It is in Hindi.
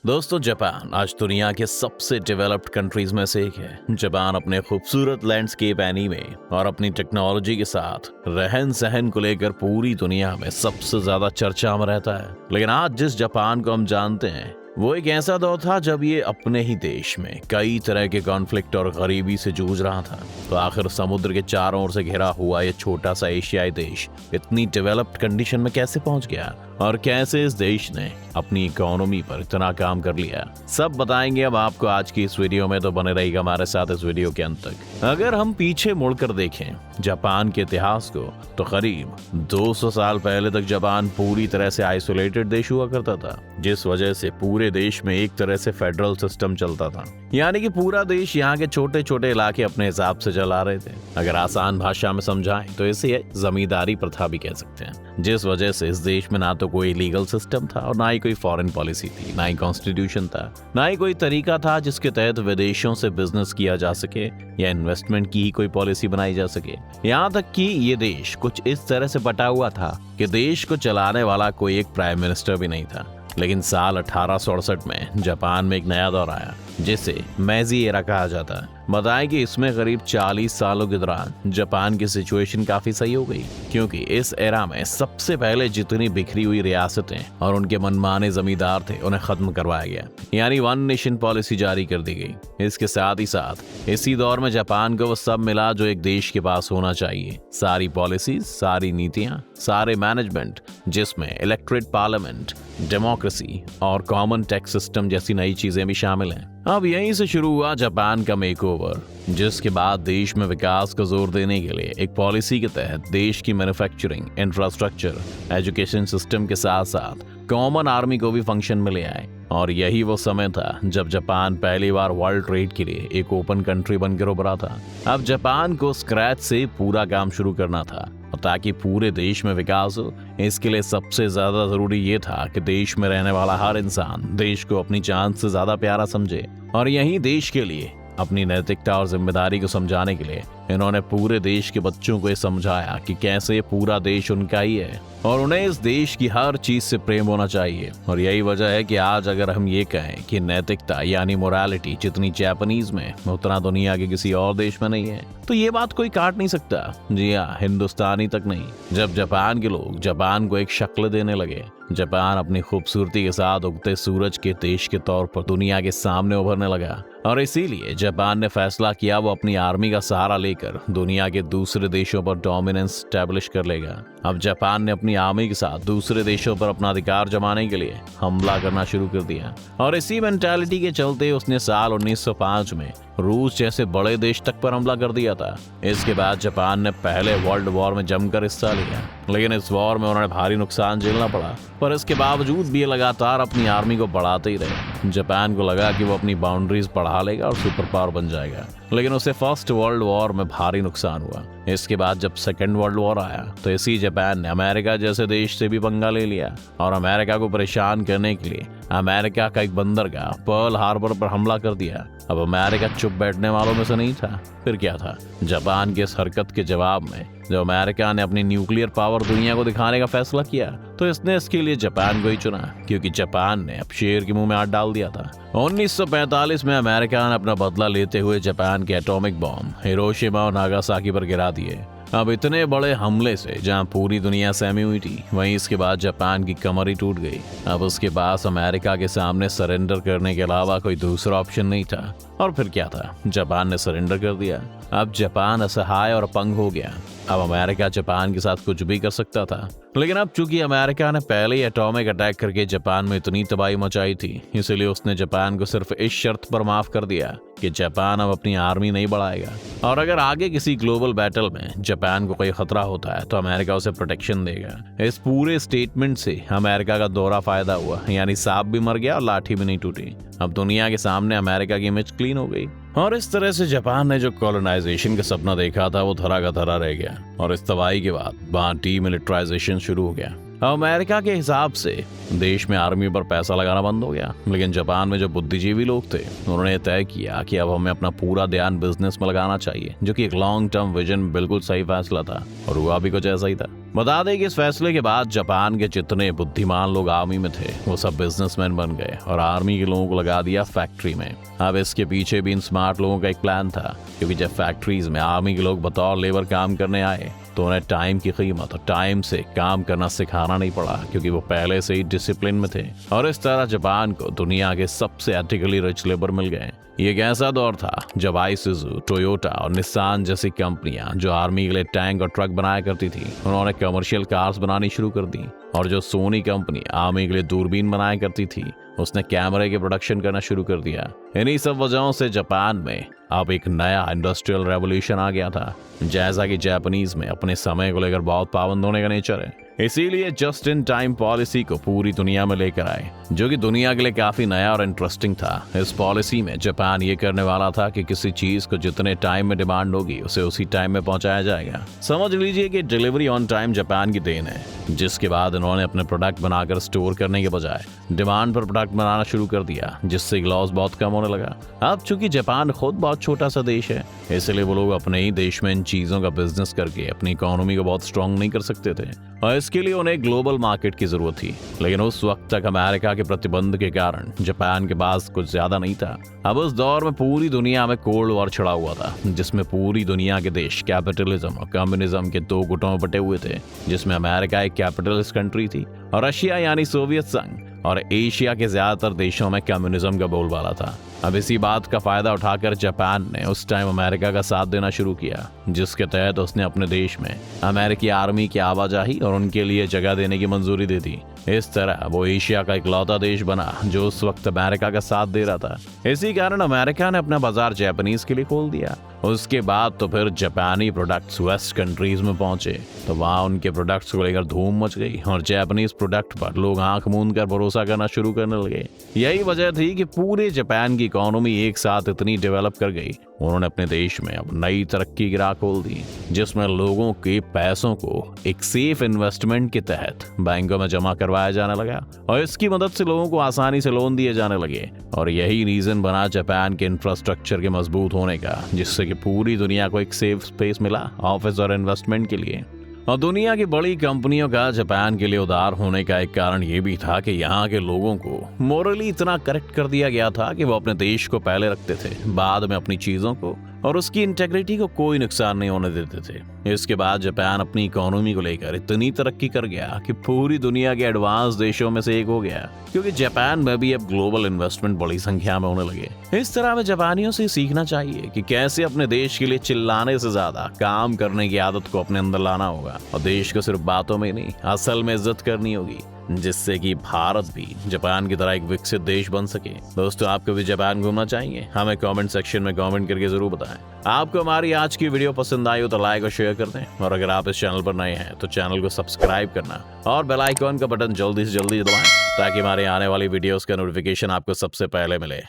दोस्तों, जापान आज दुनिया के सबसे डेवलप्ड कंट्रीज में से एक है। जापान अपने खूबसूरत लैंडस्केप एनीमे और अपनी टेक्नोलॉजी के साथ रहन सहन को लेकर पूरी दुनिया में सबसे ज्यादा चर्चा में रहता है। लेकिन आज जिस जापान को हम जानते हैं वो एक ऐसा दौर था जब ये अपने ही देश में कई तरह के कॉन्फ्लिक्ट और गरीबी से जूझ रहा था। तो आखिर समुद्र के चारों ओर से घिरा हुआ ये छोटा सा एशियाई देश इतनी डेवलप्ड कंडीशन में कैसे पहुंच गया और कैसे इस देश ने अपनी इकोनॉमी पर इतना काम कर लिया, सब बताएंगे अब आपको आज की इस वीडियो में। तो बने रहिएगा हमारे साथ इस वीडियो के अंत तक। अगर हम पीछे मुड़कर देखें जापान के इतिहास को तो करीब 200 साल पहले तक जापान पूरी तरह से आइसोलेटेड देश हुआ करता था, जिस वजह से पूरे देश में एक तरह से फेडरल सिस्टम चलता था। यानी कि पूरा देश यहाँ के छोटे छोटे इलाके अपने हिसाब से चला रहे थे। अगर आसान भाषा में समझाएं तो इसे जमींदारी प्रथा भी कह सकते हैं, जिस वजह से इस देश में ना तो कोई लीगल सिस्टम था और ना ही कोई फॉरेन पॉलिसी थी, ना ही कॉन्स्टिट्यूशन था, ना ही कोई तरीका था जिसके तहत विदेशों से बिजनेस किया जा सके या इन्वेस्टमेंट की ही कोई पॉलिसी बनाई जा सके। यहाँ तक कि ये देश कुछ इस तरह से बटा हुआ था कि देश को चलाने वाला कोई एक प्राइम मिनिस्टर भी नहीं था। लेकिन साल 1868 में जापान में एक नया दौर आया जिसे मेजी एरा कहा जाता है। बताएं कि इसमें करीब 40 सालों के दौरान जापान की सिचुएशन काफी सही हो गई, क्योंकि इस एरा में सबसे पहले जितनी बिखरी हुई रियासतें और उनके मनमाने जमींदार थे उन्हें खत्म करवाया गया, यानी वन नेशन पॉलिसी जारी कर दी गई। इसके साथ ही साथ इसी दौर में जापान को वो सब मिला जो एक देश के पास होना चाहिए, सारी पॉलिसीज, सारी नीतियां, सारे मैनेजमेंट, जिसमें इलेक्ट्रेट पार्लियामेंट, डेमोक्रेसी और कॉमन टैक्स सिस्टम जैसी नई चीजें भी शामिल हैं। अब यहीं से शुरू हुआ जापान का मेकओवर, जिसके बाद देश में विकास को जोर देने के लिए एक पॉलिसी के तहत देश की मैन्युफैक्चरिंग, इंफ्रास्ट्रक्चर, एजुकेशन सिस्टम के साथ साथ कॉमन आर्मी को भी फंक्शन में ले आए। और यही वो समय था जब जापान पहली बार वर्ल्ड ट्रेड के लिए एक ओपन कंट्री बनकर उभरा था। अब जापान को स्क्रैच से पूरा काम शुरू करना था, और ताकि पूरे देश में विकास हो इसके लिए सबसे ज्यादा जरूरी ये था कि देश में रहने वाला हर इंसान देश को अपनी जान से ज्यादा प्यारा समझे। और यही देश के लिए अपनी नैतिकता और जिम्मेदारी को समझाने के लिए इन्होंने पूरे देश के बच्चों को ये समझाया कि कैसे पूरा देश उनका ही है और उन्हें इस देश की हर चीज से प्रेम होना चाहिए। और यही वजह है कि आज अगर हम ये कहें कि नैतिकता यानी मोरालिटी जितनी जापानीज में उतना दुनिया के किसी और देश में नहीं है, तो ये बात कोई काट नहीं सकता। जी हाँ, हिंदुस्तानी तक नहीं। जब जापान के लोग जापान को एक शक्ल देने लगे, जापान अपनी खूबसूरती के साथ उगते सूरज के देश के तौर पर दुनिया के सामने उभरने लगा। और इसीलिए जापान ने फैसला किया वो अपनी आर्मी का सहारा लेकर दुनिया के दूसरे देशों पर डोमिनेंस स्टैब्लिश कर लेगा। अब जापान ने अपनी आर्मी के साथ दूसरे देशों पर अपना अधिकार जमाने के लिए हमला करना शुरू कर दिया। और इसी मेंटालिटी के चलते उसने साल 1905 में रूस जैसे बड़े देश तक पर हमला कर दिया था। इसके बाद जापान ने पहले वर्ल्ड वॉर में जमकर हिस्सा लिया, लेकिन इस वॉर में उन्हें भारी नुकसान झेलना पड़ा। पर इसके बावजूद भी ये लगातार अपनी आर्मी को बढ़ाते ही रहे। जापान को लगा कि वो अपनी बाउंड्रीज बढ़ा लेगा और सुपर पावर बन जाएगा, लेकिन उसे फर्स्ट वर्ल्ड वॉर में भारी नुकसान हुआ। इसके बाद जब सेकेंड वर्ल्ड वॉर आया तो इसी जापान ने अमेरिका जैसे देश से भी पंगा ले लिया और अमेरिका को परेशान करने के लिए अमेरिका का एक बंदरगाह पर्ल हार्बर पर हमला कर दिया। अब अमेरिका चुप बैठने वालों में से नहीं था। फिर क्या था, जापान की इस हरकत के जवाब में जब अमेरिका ने अपनी न्यूक्लियर पावर दुनिया को दिखाने का फैसला किया तो इसने इसके लिए जापान को ही चुना, क्योंकि जापान ने अब शेर के मुंह में हाथ डाल दिया था। 1945 में अमेरिका ने अपना बदला लेते हुए जापान के एटॉमिक बॉम्ब हिरोशिमा और नागासाकी पर गिरा दिए। अब इतने बड़े हमले से जहां पूरी दुनिया सहमी हुई थी, वहीं इसके बाद जापान की कमर ही टूट गई। अब उसके पास अमेरिका के सामने सरेंडर करने के अलावा कोई दूसरा ऑप्शन नहीं था। और फिर क्या था, जापान ने सरेंडर कर दिया। अब जापान असहाय और अपंग हो गया। अब अमेरिका जापान के साथ कुछ भी कर सकता था, लेकिन अब चूंकि अमेरिका ने पहले ही एटॉमिक अटैक करके जापान में इतनी तबाही मचाई थी, इसलिए उसने जापान को सिर्फ इस शर्त पर माफ कर दिया कि जापान अब अपनी आर्मी नहीं बढ़ाएगा और अगर आगे किसी ग्लोबल बैटल में जापान को कोई खतरा होता है तो अमेरिका उसे प्रोटेक्शन देगा। इस पूरे स्टेटमेंट से अमेरिका का दोहरा फायदा हुआ, यानी सांप भी मर गया और लाठी भी नहीं टूटी। अब दुनिया के सामने अमेरिका की इमेज क्लीन हो गई और इस तरह से जापान ने जो कॉलोनाइजेशन का सपना देखा था वो धरा का धरा रह गया और इस तबाही के बाद वहां डीमिलिटराइजेशन शुरू हो गया। अमेरिका के हिसाब से देश में आर्मी पर पैसा लगाना बंद हो गया, लेकिन जापान में जो बुद्धिजीवी लोग थे उन्होंने तय किया कि अब हमें अपना पूरा ध्यान बिजनेस में लगाना चाहिए, जो कि एक लॉन्ग टर्म विजन बिल्कुल सही फैसला था और हुआ भी कुछ ऐसा ही था। बता दें कि इस फैसले के बाद जापान के जितने बुद्धिमान लोग आर्मी में थे वो सब बिजनेसमैन बन गए और आर्मी के लोगों को लगा दिया फैक्ट्री में। अब इसके पीछे भी इन स्मार्ट लोगों का एक प्लान था, क्योंकि जब फैक्ट्रीज में आर्मी के लोग बतौर लेबर काम करने आए तो उन्हें टाइम की कीमत और टाइम से काम करना सिखाना नहीं पड़ा, क्योंकि वो पहले से ही डिसिप्लिन में थे। और इस तरह जापान को दुनिया के सबसे एथिकली रिच लेबर मिल गए। ये एक ऐसा दौर था जब आइसुजू, टोयोटा और निसान जैसी कंपनियां जो आर्मी के लिए टैंक और ट्रक बनाया करती थी उन्होंने कमर्शियल कार्स बनानी शुरू कर दी, और जो सोनी कंपनी आर्मी के लिए दूरबीन बनाया करती थी उसने कैमरे के प्रोडक्शन करना शुरू कर दिया। इन्हीं सब वजहों से जापान में अब एक नया इंडस्ट्रियल रेवोल्यूशन आ गया था। जैसा कि जापानीज में अपने समय को लेकर बहुत पाबंद होने का नेचर है, इसीलिए जस्ट इन टाइम पॉलिसी को पूरी दुनिया में लेकर आए, जो कि दुनिया के लिए काफी नया और इंटरेस्टिंग था। इस पॉलिसी में जापान ये करने वाला था कि किसी चीज को जितने टाइम में डिमांड होगी उसे उसी टाइम में पहुंचाया जाएगा। समझ लीजिए कि डिलीवरी ऑन टाइम जापान की देन है, जिसके बाद इन्होंने अपने प्रोडक्ट बनाकर स्टोर करने के बजाय डिमांड पर प्रोडक्ट बनाना शुरू कर दिया, जिससे लॉस बहुत कम होने लगा। अब चूंकि जापान खुद बहुत छोटा सा देश है, इसलिए वो लोग अपने ही देश में इन चीजों का बिजनेस करके अपनी इकोनॉमी को बहुत स्ट्रांग नहीं कर सकते थे, और इसके लिए उन्हें ग्लोबल मार्केट की जरूरत थी। लेकिन उस वक्त तक अमेरिका के प्रतिबंध के कारण जापान के पास कुछ ज्यादा नहीं था। अब उस दौर में पूरी दुनिया में कोल्ड वॉर छिड़ा हुआ था, जिसमें पूरी दुनिया के देश कैपिटलिज्म और कम्युनिज्म के दो गुटों में बटे हुए थे, जिसमें अमेरिका एक कैपिटलिस्ट कंट्री थी और रशिया यानी सोवियत संघ और एशिया के ज्यादातर देशों में कम्युनिज्म का बोलबाला था। अब इसी बात का फायदा उठाकर जापान ने उस टाइम अमेरिका का साथ देना शुरू किया, जिसके तहत उसने अपने देश में अमेरिकी आर्मी की आवाजाही और उनके लिए जगह देने की मंजूरी दे दी। इस तरह वो एशिया का इकलौता देश बना जो उस वक्त अमेरिका का साथ दे रहा था। इसी कारण अमेरिका ने अपना बाजार जापानीज के लिए खोल दिया। उसके बाद तो फिर जापानी प्रोडक्ट्स वेस्ट कंट्रीज में पहुंचे, तो वहां उनके प्रोडक्ट्स को लेकर धूम मच गई और जापानीज प्रोडक्ट पर लोग आंख मूंद कर भरोसा करना शुरू करने लगे। यही वजह थी कि पूरे जापान की इकोनॉमी एक साथ इतनी डेवलप कर गई। उन्होंने अपने देश में अब नई तरक्की की राह खोल दी, जिसमें लोगों के पैसों को एक सेफ इन्वेस्टमेंट के तहत बैंकों में जमा करवाया जाने लगा और इसकी मदद से लोगों को आसानी से लोन दिए जाने लगे। और यही रीजन बना जापान के इंफ्रास्ट्रक्चर के मजबूत होने का, जिससे कि पूरी दुनिया को एक सेफ स्पेस मिला ऑफिस और इन्वेस्टमेंट के लिए। और दुनिया की बड़ी कंपनियों का जापान के लिए उदार होने का एक कारण ये भी था कि यहाँ के लोगों को मोरली इतना करेक्ट कर दिया गया था कि वो अपने देश को पहले रखते थे, बाद में अपनी चीजों को, और उसकी इंटेग्रिटी को कोई नुकसान नहीं होने देते थे। इसके बाद जापान अपनी इकोनॉमी को लेकर इतनी तरक्की कर गया कि पूरी दुनिया के एडवांस देशों में से एक हो गया, क्योंकि जापान में भी अब ग्लोबल इन्वेस्टमेंट बड़ी संख्या में होने लगे। इस तरह में जापानियों से सीखना चाहिए कि कैसे अपने देश के लिए चिल्लाने से ज्यादा काम करने की आदत को अपने अंदर लाना होगा, और देश को सिर्फ बातों में नहीं असल में इज्जत करनी होगी, जिससे कि भारत भी जापान की तरह एक विकसित देश बन सके। दोस्तों, आपको भी जापान घूमना चाहिए? हमें कमेंट सेक्शन में कमेंट करके जरूर बताएं। आपको हमारी आज की वीडियो पसंद आई हो तो लाइक और शेयर कर दें, और अगर आप इस चैनल पर नए हैं तो चैनल को सब्सक्राइब करना और बेल आइकॉन का बटन जल्दी से जल्दी दबाएं, ताकि हमारे आने वाली वीडियोस का नोटिफिकेशन आपको सबसे पहले मिले।